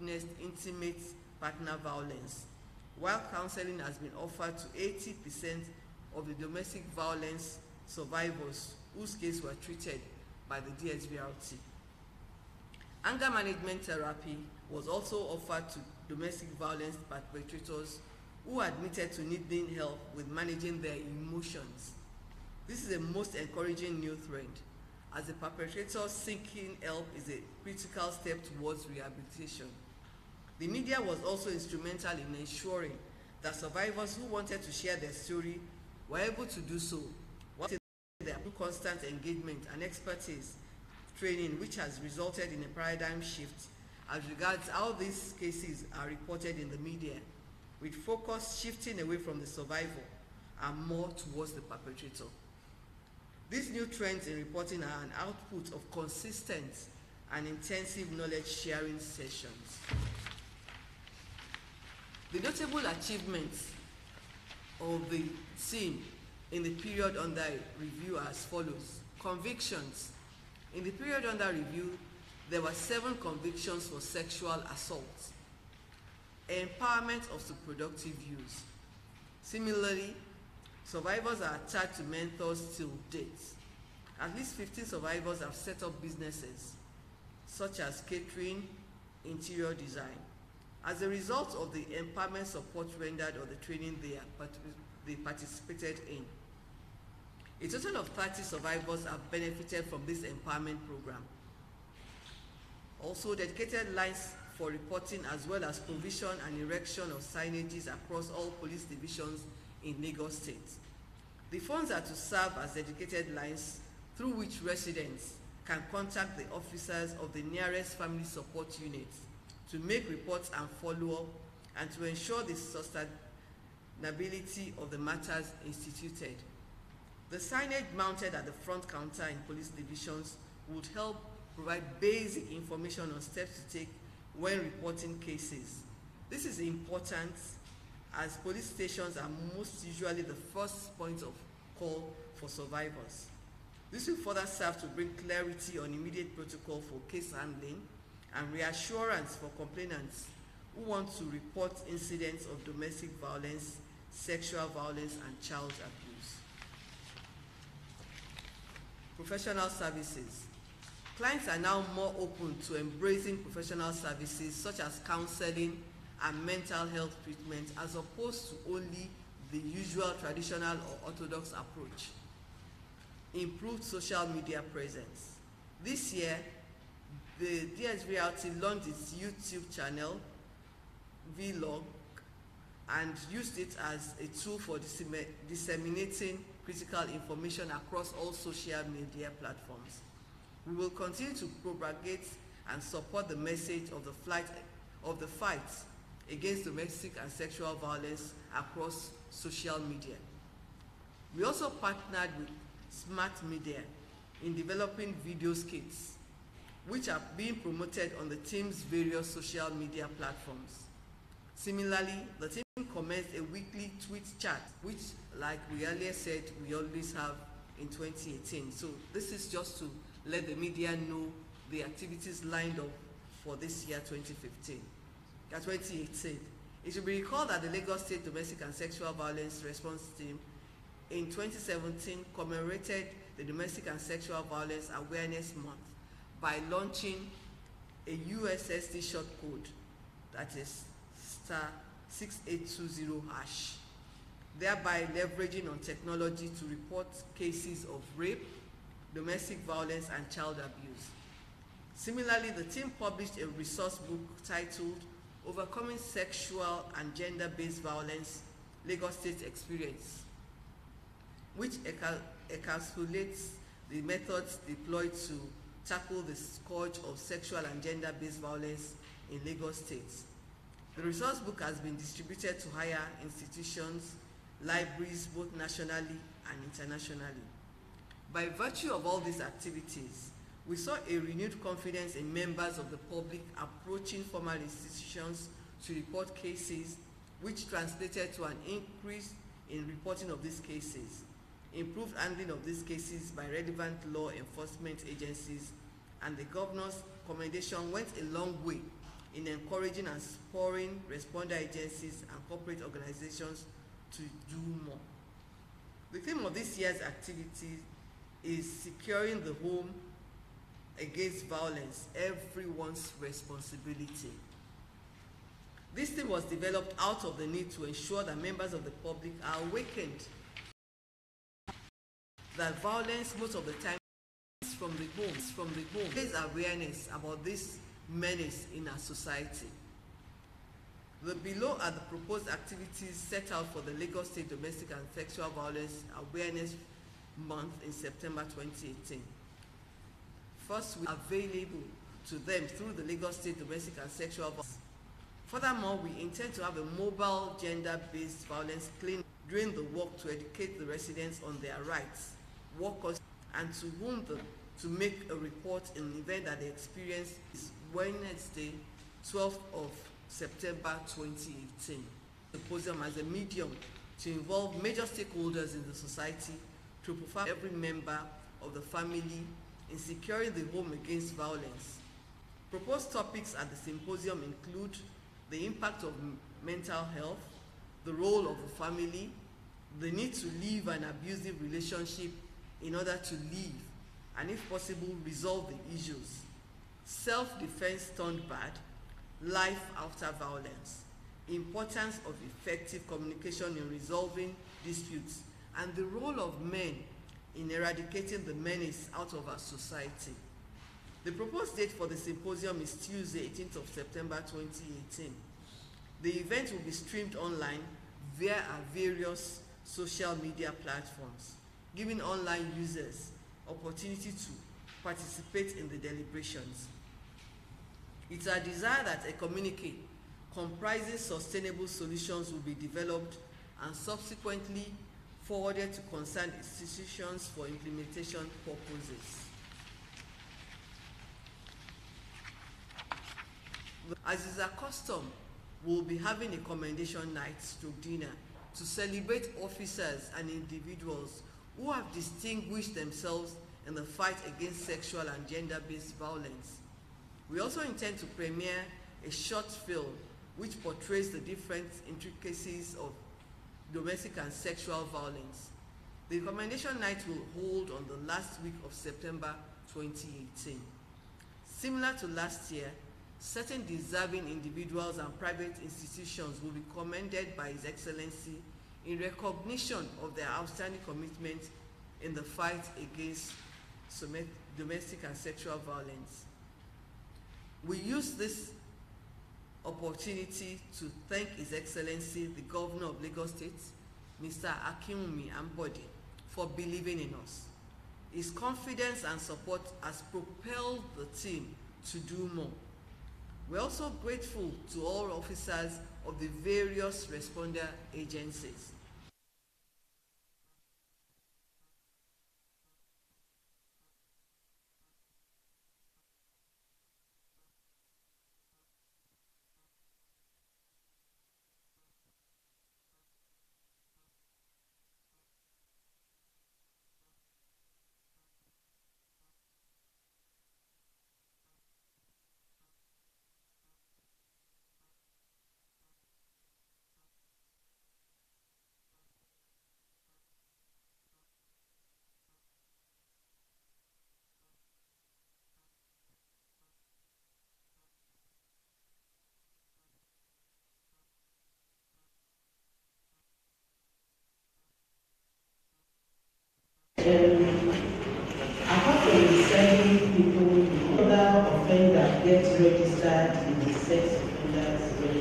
witnessed intimate partner violence, while counseling has been offered to 80% of the domestic violence survivors whose cases were treated by the DSVRT. Anger management therapy was also offered to domestic violence perpetrators who admitted to needing help with managing their emotions. This is a most encouraging new trend, as the perpetrator seeking help is a critical step towards rehabilitation. The media was also instrumental in ensuring that survivors who wanted to share their story were able to do so, while their constant engagement and expertise training, which has resulted in a paradigm shift as regards how these cases are reported in the media, with focus shifting away from the survivor and more towards the perpetrator. These new trends in reporting are an output of consistent and intensive knowledge sharing sessions. The notable achievements of the team in the period under review are as follows. Convictions. In the period under review, there were 7 convictions for sexual assault. Empowerment of productive use. Similarly, survivors are attached to mentors till date. At least 15 survivors have set up businesses such as catering, interior design, as a result of the empowerment support rendered or the training they participated in. A total of 30 survivors have benefited from this empowerment program. Also, dedicated lines for reporting, as well as provision and erection of signages across all police divisions in Lagos State. The funds are to serve as dedicated lines through which residents can contact the officers of the nearest family support units to make reports and follow up, and to ensure the sustainability of the matters instituted. The signage mounted at the front counter in police divisions would help provide basic information on steps to take when reporting cases. This is important as police stations are most usually the first point of call for survivors. This will further serve to bring clarity on immediate protocol for case handling and reassurance for complainants who want to report incidents of domestic violence, sexual violence, and child abuse. Professional services. Clients are now more open to embracing professional services such as counseling and mental health treatment, as opposed to only the usual traditional or orthodox approach. Improved social media presence. This year, the DSVRT launched its YouTube channel, Vlog, and used it as a tool for disseminating critical information across all social media platforms. We will continue to propagate and support the message of the fight against domestic and sexual violence across social media. We also partnered with Smart Media in developing video skits, which are being promoted on the team's various social media platforms. Similarly, the team commenced a weekly tweet chat, which, like we earlier said, we always have in 2018. So this is just to let the media know the activities lined up for this year, 2018. It should be recalled that the Lagos State Domestic and Sexual Violence Response Team in 2017 commemorated the Domestic and Sexual Violence Awareness Month by launching a USSD short code, that is *6820#, thereby leveraging on technology to report cases of rape, domestic violence, and child abuse. Similarly, the team published a resource book titled Overcoming Sexual and Gender-Based Violence, Lagos State Experience, which encapsulates the methods deployed to tackle the scourge of sexual and gender-based violence in Lagos State. The resource book has been distributed to higher institutions, libraries, both nationally and internationally. By virtue of all these activities, we saw a renewed confidence in members of the public approaching formal institutions to report cases, which translated to an increase in reporting of these cases, improved handling of these cases by relevant law enforcement agencies, and the governor's commendation went a long way in encouraging and spurring responder agencies and corporate organizations to do more. The theme of this year's activity is securing the home against violence, everyone's responsibility. This theme was developed out of the need to ensure that members of the public are awakened that violence most of the time is from the home. There is awareness about this menace in our society. The below are the proposed activities set out for the Lagos State Domestic and Sexual Violence Awareness Month in September 2018. First, we are available to them through the Lagos State Domestic and Sexual Violence. Furthermore, we intend to have a mobile gender-based violence clinic during the work to educate the residents on their rights, workers, and to whom to make a report in the event that they experience is Wednesday, 12th of September 2018. The symposium as a medium to involve major stakeholders in the society to provide every member of the family in securing the home against violence. Proposed topics at the symposium include the impact of mental health, the role of the family, the need to leave an abusive relationship in order to leave, and if possible, resolve the issues. Self-defense turned bad, life after violence, importance of effective communication in resolving disputes, and the role of men in eradicating the menace out of our society. The proposed date for the symposium is Tuesday, 18th of September 2018. The event will be streamed online via our various social media platforms, giving online users opportunity to participate in the deliberations. It's our desire that a communique comprising sustainable solutions will be developed and subsequently forwarded to concerned institutions for implementation purposes. As is our custom, we'll be having a commendation night stroke dinner to celebrate officers and individuals who have distinguished themselves in the fight against sexual and gender-based violence. We also intend to premiere a short film which portrays the different intricacies of domestic and sexual violence. The commendation night will hold on the last week of September 2018. Similar to last year, certain deserving individuals and private institutions will be commended by His Excellency in recognition of their outstanding commitment in the fight against domestic and sexual violence. We use this opportunity to thank His Excellency, the Governor of Lagos State, Mr. Akinwumi Ambode, for believing in us. His confidence and support has propelled the team to do more. We're also grateful to all officers of the various responder agencies. Apart from sending people, the other offender gets registered in the sex